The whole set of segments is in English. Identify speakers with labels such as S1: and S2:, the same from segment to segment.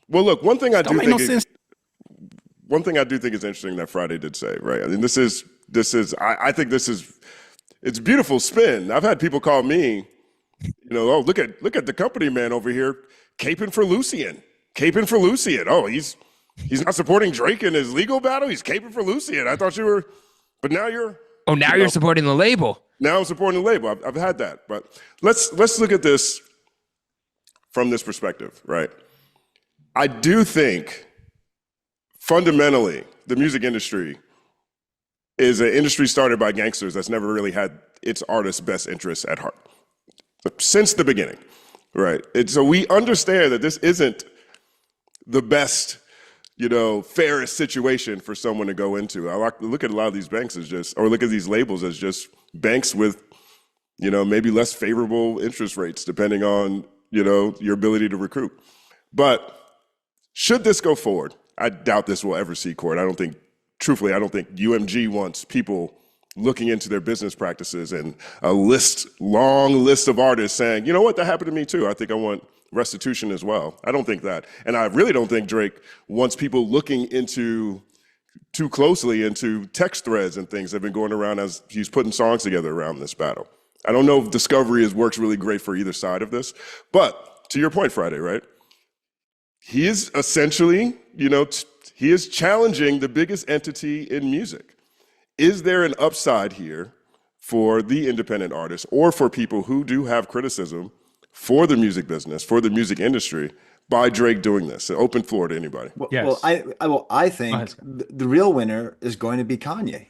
S1: Well, look,
S2: Don't make no sense.
S1: one thing I do think is interesting that Friday did say, right? I mean, I think this is it's beautiful spin. I've had people call me, oh, look at the company man over here caping for Lucian, caping for Lucian. Oh, he's not supporting Drake in his legal battle. He's caping for Lucian. I thought you were, but now you're,
S2: Oh, now
S1: you
S2: you're
S1: know,
S2: supporting the label.
S1: now I'm supporting the label. I've had that, but let's look at this from this perspective, right? I do think fundamentally the music industry is an industry started by gangsters that's never really had its artists' best interests at heart since the beginning, right? So we understand that this isn't the best, fairest situation for someone to go into. I like to look at a lot of these banks as just, or look at these labels as just banks with, maybe less favorable interest rates depending on, your ability to recruit. But should this go forward, I doubt this will ever see court. Truthfully, I don't think UMG wants people looking into their business practices and long list of artists saying, you know what, that happened to me too. I think I want restitution as well. I don't think that. And I really don't think Drake wants people looking into too closely into text threads and things that have been going around as he's putting songs together around this battle. I don't know if discovery works really great for either side of this, but to your point, Friday, right? He is essentially, he is challenging the biggest entity in music. Is there an upside here for the independent artists or for people who do have criticism for the music business, for the music industry, by Drake doing this? An open floor to anybody.
S3: Well,
S2: Yes.
S3: I
S2: Go ahead,
S3: think
S2: Scott.
S3: the real winner is going to be Kanye.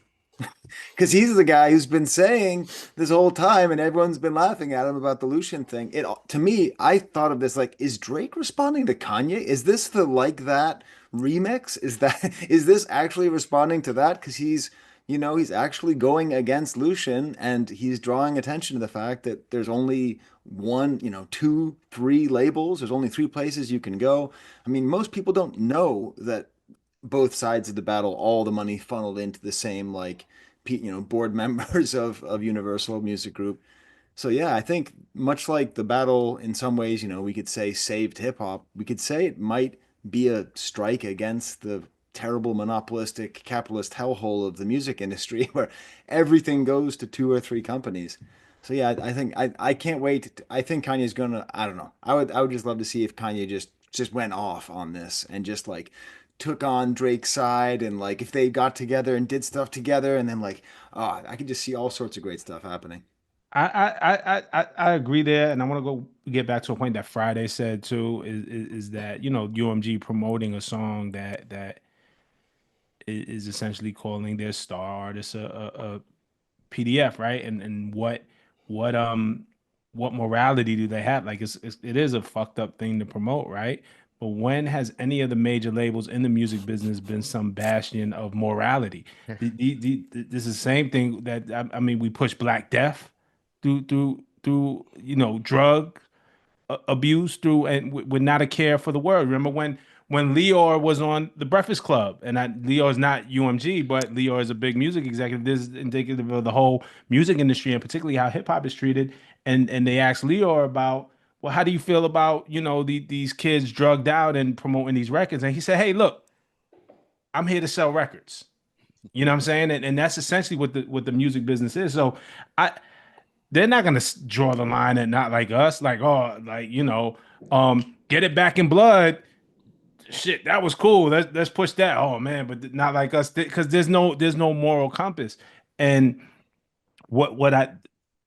S3: Because he's the guy who's been saying this whole time, and everyone's been laughing at him about the Lucian thing. To me, I thought of this like, is Drake responding to Kanye? Is this the Like That remix? Is this actually responding to that? Because he's actually going against Lucian, and he's drawing attention to the fact that there's only one, two, three labels. There's only three places you can go. I mean, most people don't know that both sides of the battle, all the money funneled into the same like board members of Universal Music Group. So yeah, I think much like the battle in some ways, we could say saved hip hop, we could say it might be a strike against the terrible monopolistic capitalist hellhole of the music industry where everything goes to two or three companies. So yeah, I think I can't wait. I think Kanye's gonna, I don't know. I would just love to see if Kanye just went off on this and just like took on Drake's side, and like if they got together and did stuff together, and then like, oh, I could just see all sorts of great stuff happening.
S4: I agree there, and I want to go get back to a point that Friday said too is that UMG promoting a song that is essentially calling their star artist a PDF, right? And what morality do they have? Like it is a fucked up thing to promote, right? But when has any of the major labels in the music business been some bastion of morality? This is the same thing that I mean, we push Black Death through drug abuse through and with not a care for the world. Remember when Leor was on the Breakfast Club, and Leor is not UMG, but Leor is a big music executive. This is indicative of the whole music industry and particularly how hip hop is treated. And they asked Leor about, well, how do you feel about these kids drugged out and promoting these records? And he said, hey, look, I'm here to sell records. You know what I'm saying? And that's essentially what the music business is. So I they're not gonna draw the line at not like us, like oh, like get it back in blood. Shit, that was cool. Let's push that. Oh man, but not like us because there's no moral compass. And what I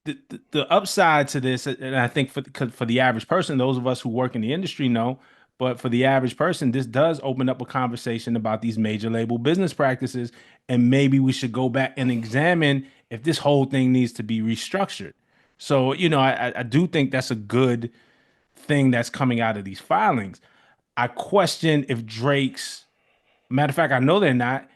S4: the upside to this, and I think for the average person, those of us who work in the industry know, but for the average person, this does open up a conversation about these major label business practices, and maybe we should go back and examine if this whole thing needs to be restructured. So, I do think that's a good thing that's coming out of these filings. I question if Drake's, matter of fact, I know they're not,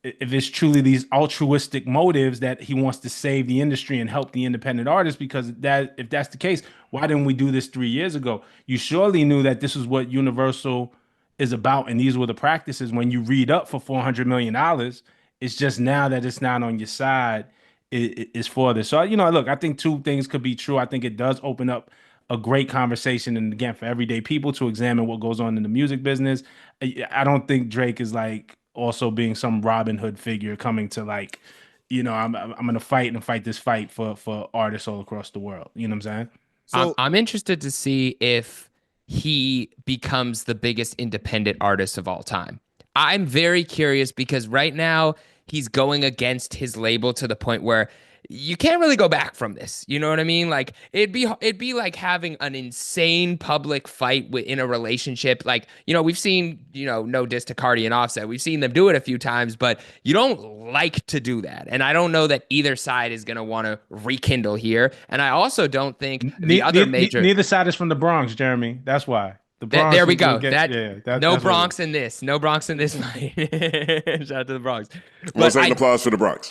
S4: if it's truly these altruistic motives that he wants to save the industry and help the independent artists, because that if that's the case, why didn't we do this 3 years ago? You surely knew that this is what Universal is about, and these were the practices when you read up for $400 million. It's just now that it's not on your side is for this. So look, I think two things could be true. I think it does open up a great conversation, and again, for everyday people to examine what goes on in the music business. I don't think Drake is like also being some Robin Hood figure coming to like, I'm gonna fight this fight for artists all across the world. You know what I'm saying?
S2: So
S5: I'm interested to see if he becomes the biggest independent artist of all time. I'm very curious because right now he's going against his label to the point where you can't really go back from this. You know what I mean? Like it'd be like having an insane public fight in a relationship. Like, we've seen, no diss to Cardi and Offset. We've seen them do it a few times, but you don't like to do that. And I don't know that either side is going to want to rekindle here. And I also don't think the other major.
S4: Neither side is from the Bronx, Jeremy. That's why. The Bronx
S5: there we
S4: is
S5: go.
S4: against-
S5: No
S4: that's
S5: Bronx in this. No Bronx in this fight. Shout out to the Bronx.
S1: One second applause for the Bronx.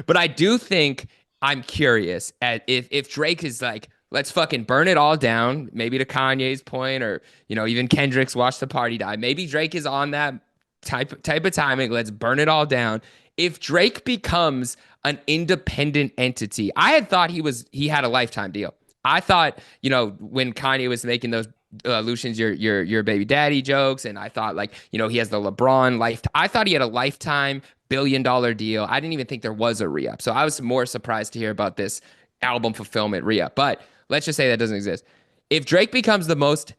S5: But I do think I'm curious at if Drake is like, let's fucking burn it all down, maybe to Kanye's point, or even Kendrick's Watch the Party Die. Maybe Drake is on that type of timing. Let's burn it all down. If Drake becomes an independent entity, I had thought he had a lifetime deal. I thought, when Kanye was making those Lucian's your baby daddy jokes, and I thought like, he has the LeBron life. I thought he had a lifetime $1 billion deal. I didn't even think there was a re-up. So I was more surprised to hear about this album fulfillment re-up. But let's just say that doesn't exist. If Drake becomes the most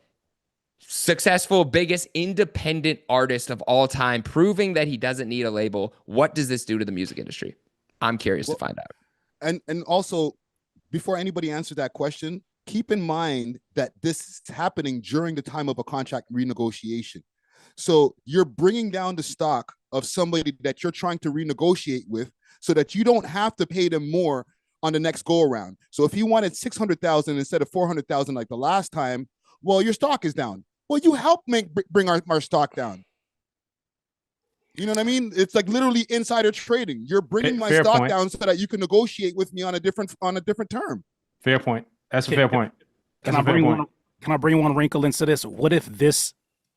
S5: successful, biggest independent artist of all time, proving that he doesn't need a label, what does this do to the music industry? I'm curious to find out.
S2: And also, before anybody answers that question, keep in mind that this is happening during the time of a contract renegotiation. So you're bringing down the stock of somebody that you're trying to renegotiate with so that you don't have to pay them more on the next go around. So if you wanted 600,000 instead of 400,000 like the last time, well, your stock is down. Well, you helped bring our stock down. You know what I mean? It's like literally insider trading. You're bringing my stock
S4: point.
S2: down so that you can negotiate with me on a different term.
S4: Fair point. That's a fair point.
S6: Can I bring one wrinkle into this? What if this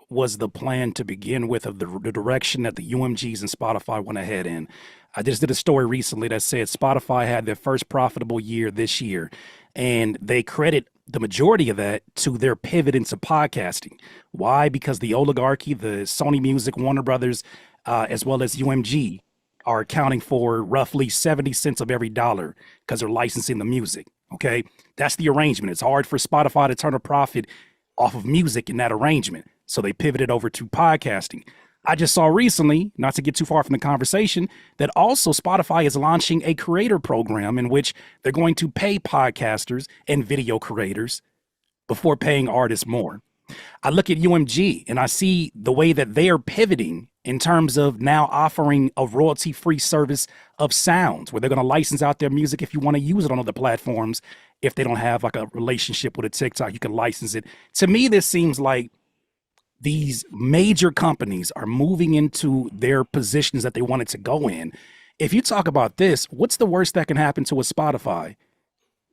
S6: was the plan to begin with of the direction that the UMGs and Spotify went ahead in? I just did a story recently that said Spotify had their first profitable year this year, and they credit the majority of that to their pivot into podcasting. Why? Because the oligarchy, the Sony Music, Warner Brothers, as well as UMG are accounting for roughly 70 cents of every dollar because they're licensing the music. Okay. That's the arrangement. It's hard for Spotify to turn a profit off of music in that arrangement. So they pivoted over to podcasting. I just saw recently, not to get too far from the conversation, that also Spotify is launching a creator program in which they're going to pay podcasters and video creators before paying artists more. I look at UMG and I see the way that they are pivoting in terms of now offering a royalty-free service of sounds where they're going to license out their music if you want to use it on other platforms. If they don't have like a relationship with a TikTok, you can license it. To me, this seems like these major companies are moving into their positions that they wanted to go in. If you talk about this, what's the worst that can happen to a Spotify?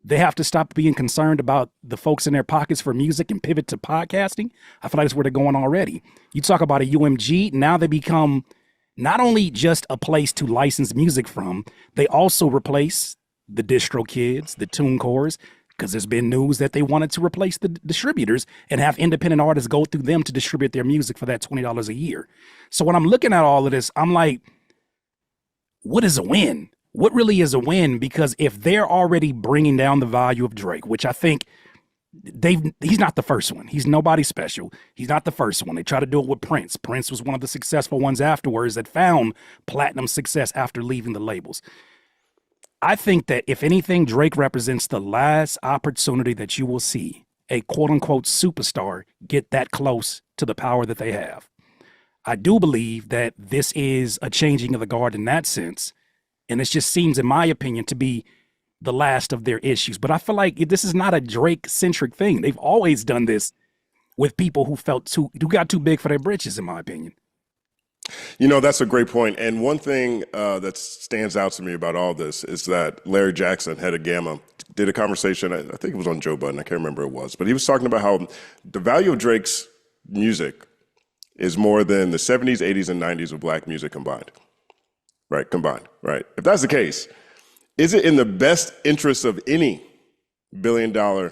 S6: They have to stop being concerned about the folks in their pockets for music and pivot to podcasting. I feel like that's where they're going already. You talk about a UMG, now they become not only just a place to license music from, they also replace the distro kids, the TuneCores, because there's been news that they wanted to replace the distributors and have independent artists go through them to distribute their music for that $20 a year. So when I'm looking at all of this, I'm like, what is a win? What really is a win? Because if they're already bringing down the value of Drake, which I think he's not the first one. He's nobody special. He's not the first one. They tried to do it with Prince. Prince was one of the successful ones afterwards that found platinum success after leaving the labels. I think that if anything, Drake represents the last opportunity that you will see a quote unquote superstar get that close to the power that they have. I do believe that this is a changing of the guard in that sense. And it just seems, in my opinion, to be the last of their issues. But I feel like this is not a Drake-centric thing. They've always done this with people who who got too big for their britches, in my opinion.
S1: You know, that's a great point. And one thing that stands out to me about all this is that Larry Jackson, head of Gamma, did a conversation, I think it was on Joe Budden, I can't remember who it was, but he was talking about how the value of Drake's music is more than the 70s, 80s, and 90s of black music combined. Right, combined, right? If that's the case, is it in the best interest of any billion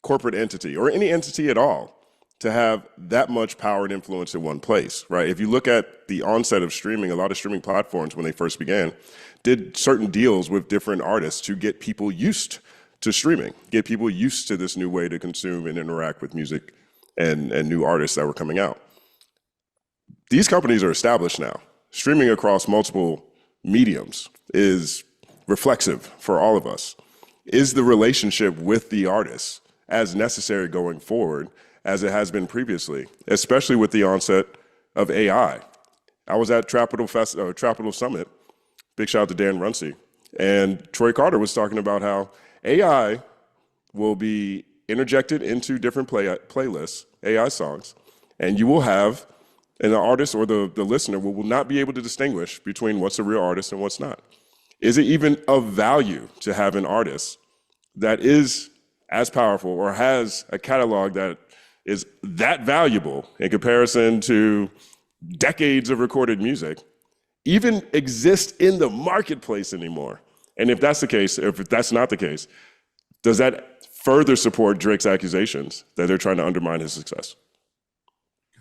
S1: corporate entity or any entity at all to have that much power and influence in one place, right? If you look at the onset of streaming, a lot of streaming platforms when they first began did certain deals with different artists to get people used to streaming, get people used to this new way to consume and interact with music and new artists that were coming out. These companies are established now. Streaming across multiple mediums is reflexive for all of us. Is the relationship with the artists as necessary going forward as it has been previously, especially with the onset of AI? I was at Trapital Summit, big shout out to Dan Runcie, and Troy Carter was talking about how AI will be interjected into different playlists, AI songs, and you will have, and the artist or the listener will not be able to distinguish between what's a real artist and what's not. Is it even of value to have an artist that is as powerful or has a catalog that is that valuable in comparison to decades of recorded music, even exist in the marketplace anymore? And if that's the case, if that's not the case, does that further support Drake's accusations that they're trying to undermine his success?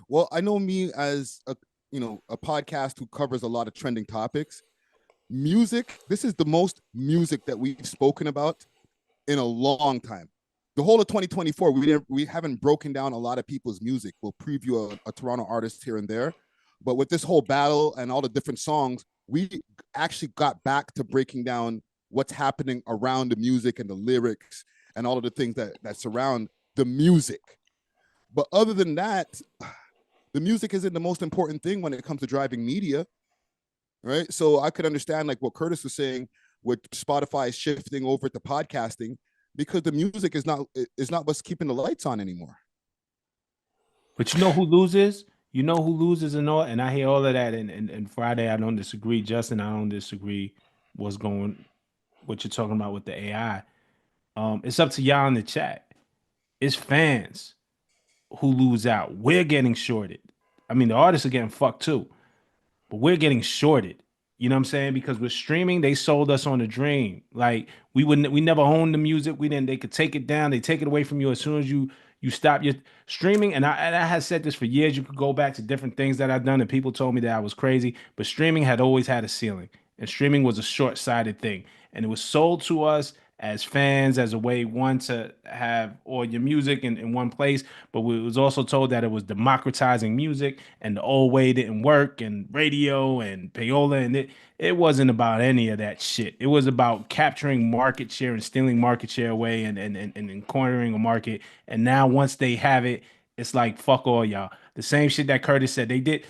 S2: Well, I know me as a podcast who covers a lot of trending topics. Music, this is the most music that we've spoken about in a long time. The whole of 2024, we haven't broken down a lot of people's music. We'll preview a Toronto artist here and there, but with this whole battle and all the different songs, we actually got back to breaking down what's happening around the music and the lyrics and all of the things that surround the music. But other than that, the music isn't the most important thing when it comes to driving media, right? So I could understand like what Curtis was saying with Spotify shifting over to podcasting, because the music is not what's keeping the lights on anymore.
S4: But you know who loses? You know who loses and all, and I hear all of that. And Friday, I don't disagree. Justin, I don't disagree. What you're talking about with the AI. It's up to y'all in the chat. It's fans who lose out. We're getting shorted. I mean, the artists are getting fucked too, but we're getting shorted. You know what I'm saying? Because with streaming, they sold us on a dream. Like we never owned the music. They could take it down. They take it away from you as soon as you stop your streaming. And I had said this for years. You could go back to different things that I've done, and people told me that I was crazy. But streaming had always had a ceiling, and streaming was a short-sighted thing. And it was sold to us as fans as a way, one, to have all your music in one place, but we was also told that it was democratizing music and the old way didn't work, and radio and payola, and it wasn't about any of that shit. It was about capturing market share and stealing market share away and cornering a market. And now once they have it, it's like, fuck all y'all. The same shit that Curtis said. They did.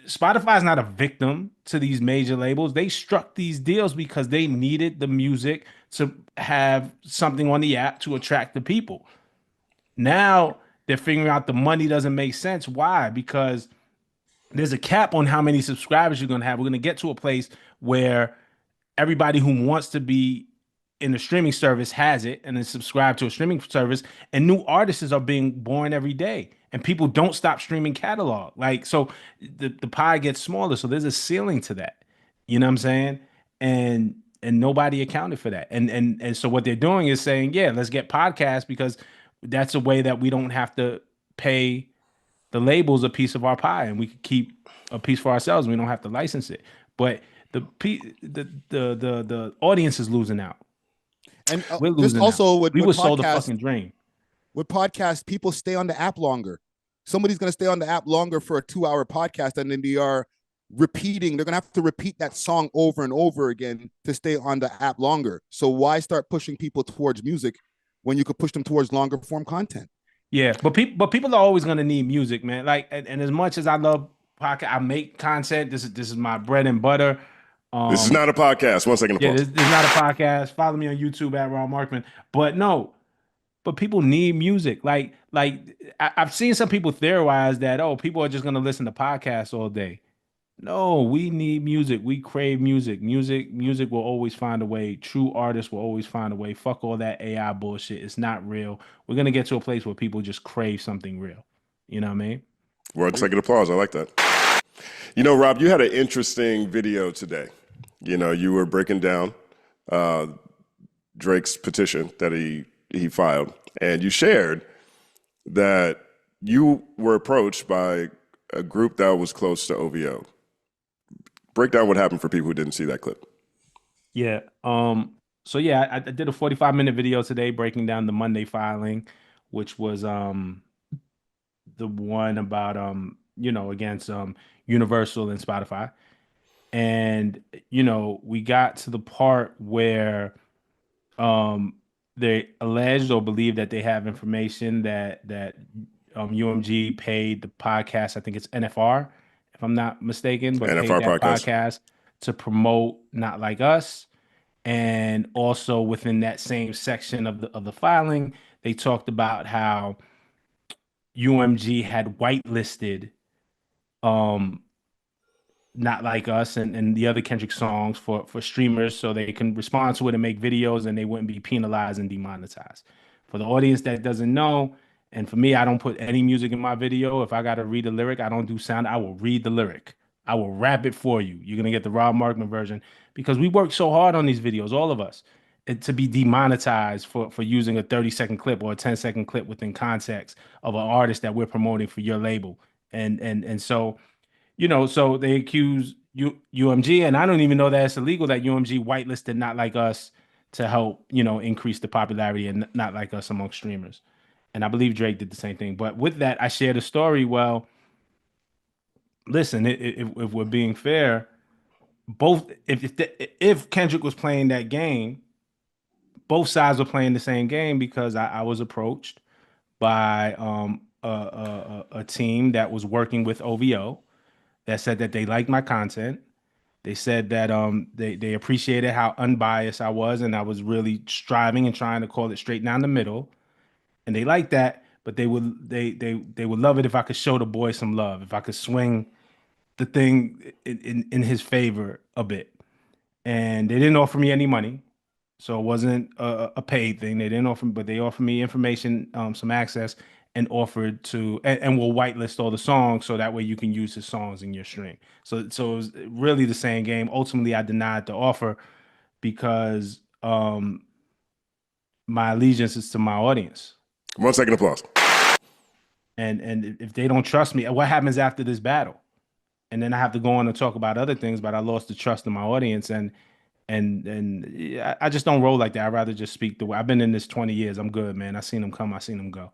S4: Spotify is not a victim to these major labels. They struck these deals because they needed the music to have something on the app to attract the people. Now they're figuring out the money doesn't make sense. Why? Because there's a cap on how many subscribers you're going to have. We're going to get to a place where everybody who wants to be in the streaming service has it and then subscribe to a streaming service, and new artists are being born every day, and people don't stop streaming catalog. Like, so the pie gets smaller. So there's a ceiling to that. You know what I'm saying? And nobody accounted for that. And so what they're doing is saying, yeah, let's get podcasts, because that's a way that we don't have to pay the labels a piece of our pie, and we can keep a piece for ourselves. We don't have to license it. But the audience is losing out.
S2: And
S4: we're losing
S2: also
S4: out. We were sold a fucking dream.
S2: With podcasts, people stay on the app longer. Somebody's going to stay on the app longer for a 2-hour podcast, and then they are repeating. They're going to have to repeat that song over and over again to stay on the app longer. So why start pushing people towards music when you could push them towards longer form content?
S5: Yeah,
S4: but people are always going to need music, man. Like, and as much as I love podcast, I make content. This is my bread and butter.
S1: This is not a podcast. 1 second.
S4: Yeah, this is not a podcast. Follow me on YouTube at Ron Markman. But people need music. Like I've seen some people theorize that, oh, people are just going to listen to podcasts all day. No, we need music. We crave music. Music will always find a way. True artists will always find a way. Fuck all that AI bullshit. It's not real. We're going to get to a place where people just crave something real. You know what I mean?
S1: Well, second applause. I like that. You know, Rob, you had an interesting video today. You know, you were breaking down Drake's petition that he he filed, and you shared that you were approached by a group that was close to OVO. Break down what happened for people who didn't see that clip.
S4: Yeah. So yeah, I did a 45-minute video today breaking down the Monday filing, which was the one about against Universal and Spotify. And we got to the part where they alleged or believe that they have information that UMG paid the podcast, I think it's NFR, if I'm not mistaken, but paid
S1: NFR
S4: that
S1: podcast.
S4: podcast to promote Not Like Us. And also within that same section of the filing, they talked about how UMG had whitelisted Not Like Us and the other Kendrick songs for streamers so they can respond to it and make videos and they wouldn't be penalized and demonetized. For the audience that doesn't know, and for me, I don't put any music in my video. If I got to read a lyric, I don't do sound. I will read the lyric. I will rap it for you. You're going to get the Rob Markman version because we work so hard on these videos, all of us, to be demonetized for using a 30-second clip or a 10-second clip within context of an artist that we're promoting for your label. And so so they accuse UMG, and I don't even know that it's illegal that UMG whitelisted Not Like Us to help, increase the popularity and Not Like Us among streamers. And I believe Drake did the same thing. But with that, I shared a story. Well, listen, if we're being fair, both if Kendrick was playing that game, both sides were playing the same game because I was approached by a team that was working with OVO that said that they liked my content. They said that they appreciated how unbiased I was, and I was really striving and trying to call it straight down the middle. And they liked that, but they would love it if I could show the boy some love, if I could swing the thing in his favor a bit. And they didn't offer me any money, so it wasn't a paid thing. They didn't offer, but they offered me information, some access, and offered to and will whitelist all the songs so that way you can use his songs in your stream. So it was really the same game. Ultimately, I denied the offer because my allegiance is to my audience.
S1: 1 second applause.
S4: And if they don't trust me, what happens after this battle? And then I have to go on and talk about other things, but I lost the trust of my audience, and I just don't roll like that. I'd rather just speak the way. I've been in this 20 years. I'm good, man. I seen them come, I seen them go.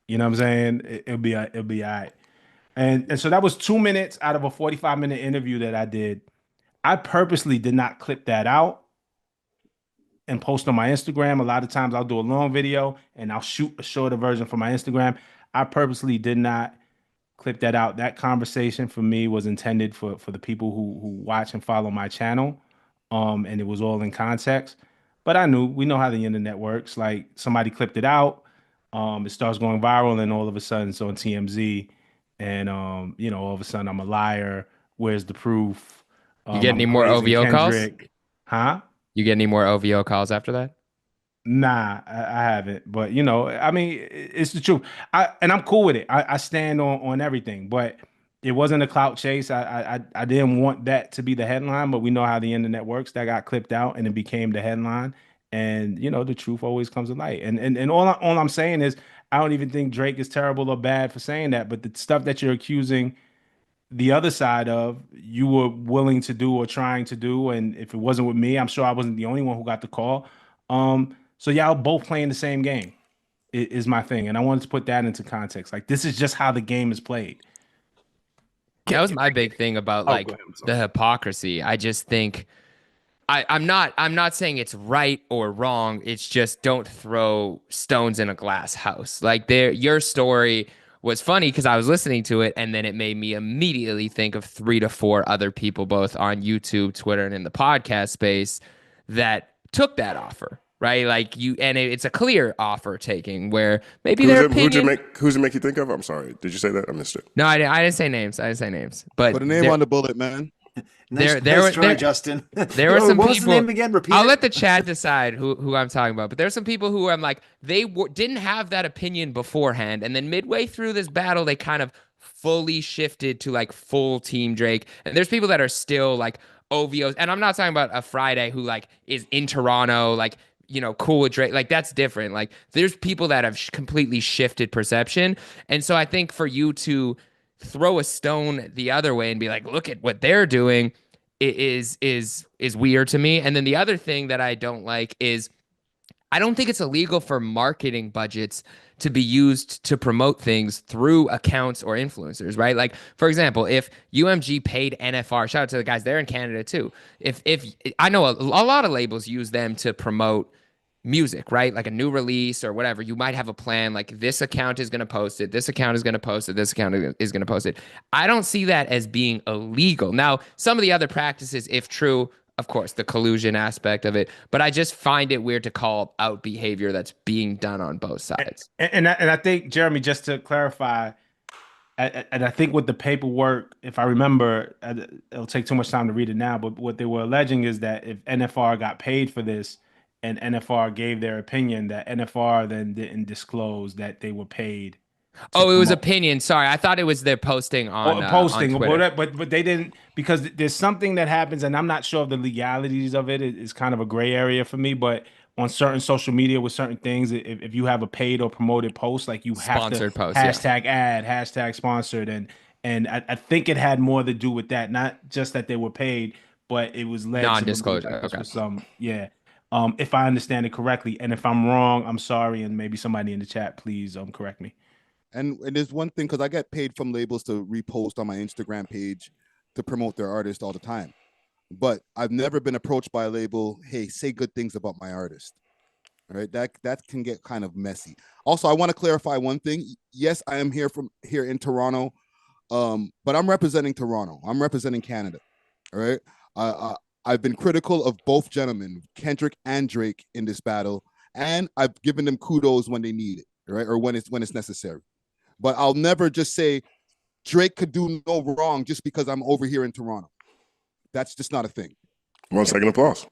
S4: You know what I'm saying? It'll be all right. And so that was 2 minutes out of a 45-minute interview that I did. I purposely did not clip that out and post on my Instagram. A lot of times I'll do a long video and I'll shoot a shorter version for my Instagram. I purposely did not clip that out. That conversation for me was intended for the people who watch and follow my channel. And it was all in context. But we know how the internet works. Like somebody clipped it out. It starts going viral, and all of a sudden it's on TMZ, and all of a sudden I'm a liar. Where's the proof?
S5: You get any more
S4: praising
S5: OVO calls?
S4: Kendrick. Huh?
S5: You get any more OVO calls after that?
S4: Nah, I haven't. But I mean, it's the truth. I'm cool with it. I stand on everything, but it wasn't a clout chase. I didn't want that to be the headline, but we know how the internet works. That got clipped out and it became the headline. And the truth always comes to light. And all I'm saying is I don't even think Drake is terrible or bad for saying that, but the stuff that you're accusing the other side of, you were willing to do or trying to do, and if it wasn't with me, I'm sure I wasn't the only one who got the call. So y'all both playing the same game is my thing, and I wanted to put that into context. Like, this is just how the game is played.
S5: That was my big thing about
S6: go ahead, I'm sorry.
S5: the hypocrisy. I just think I'm not saying it's right or wrong. It's just don't throw stones in a glass house. Like your story was funny because I was listening to it, and then it made me immediately think of 3 to 4 other people, both on YouTube, Twitter, and in the podcast space, that took that offer. Right, like it's a clear offer taking where maybe their opinion.
S1: Who's it make you think of? I'm sorry, did you say that? I missed it.
S5: No, I didn't say names. I didn't say names. But
S2: Put a name on the bullet, man.
S3: Nice try, Justin.
S5: There were some
S3: what
S5: people.
S3: was the name again? Repeat
S5: I'll
S3: it.
S5: let the chat decide who I'm talking about. But there's some people who I'm like, they didn't have that opinion beforehand, and then midway through this battle, they kind of fully shifted to like full Team Drake. And there's people that are still like OVOs, and I'm not talking about a Friday who like is in Toronto, like cool with Drake. Like that's different. Like there's people that have completely shifted perception. And so I think for you to throw a stone the other way and be like, look at what they're doing is weird to me. And then the other thing that I don't like is I don't think it's illegal for marketing budgets to be used to promote things through accounts or influencers, right? Like, for example, if UMG paid NFR, shout out to the guys, they're in Canada too. If I know a lot of labels use them to promote music, right? Like a new release or whatever, you might have a plan like this account is going to post it, this account is going to post it, this account is going to post it. I don't see that as being illegal. Now, some of the other practices, if true, of course, the collusion aspect of it, but I just find it weird to call out behavior that's being done on both sides.
S4: And I think, Jeremy, just to clarify, and I think with the paperwork, if I remember, it'll take too much time to read it now, but what they were alleging is that if NFR got paid for this and NFR gave their opinion, that NFR then didn't disclose that they were paid.
S5: Oh, it was opinion. Sorry, I thought it was their posting on
S4: posting,
S5: on Twitter.
S4: but they didn't, because there's something that happens, and I'm not sure of the legalities of it. It's kind of a gray area for me, but on certain social media with certain things, if you have a paid or promoted post, like you have
S5: Sponsored
S4: to
S5: post,
S4: hashtag ad, hashtag sponsored, and I think it had more to do with that, not just that they were paid, but it was led
S5: Non-disclosure.
S4: to
S5: Okay.
S4: some, yeah. If I understand it correctly, and if I'm wrong, I'm sorry, and maybe somebody in the chat, please correct me.
S2: And there's one thing, because I get paid from labels to repost on my Instagram page to promote their artist all the time. But I've never been approached by a label, hey, say good things about my artist. All right, that can get kind of messy. Also, I want to clarify one thing. Yes, I am here in Toronto, but I'm representing Toronto. I'm representing Canada. All right. I've been critical of both gentlemen, Kendrick and Drake, in this battle, and I've given them kudos when they need it, right, or when it's necessary. But I'll never just say Drake could do no wrong just because I'm over here in Toronto. That's just not a thing.
S1: 1 second applause.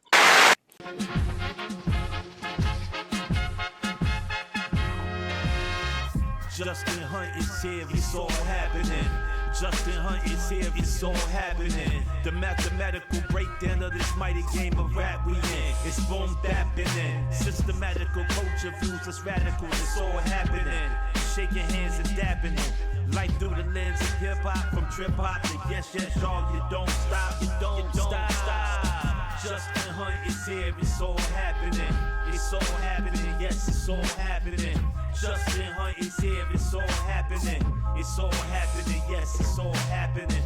S7: Justin Hunt is here, it's all happening. Justin Hunt is here, it's all happening. The mathematical breakdown of this mighty game of rap we in. It's boom bapping in. Systematical culture views, it's radical, it's all happening. Shaking hands and dapping it. Life through the lens of hip hop, from trip hop to yes, y'all, you don't stop, you don't stop. Justin Hunt is here, it's all happening. It's all happening, yes, it's all happening. Justin Hunt is here, it's all happening. It's all happening, yes, it's all happening.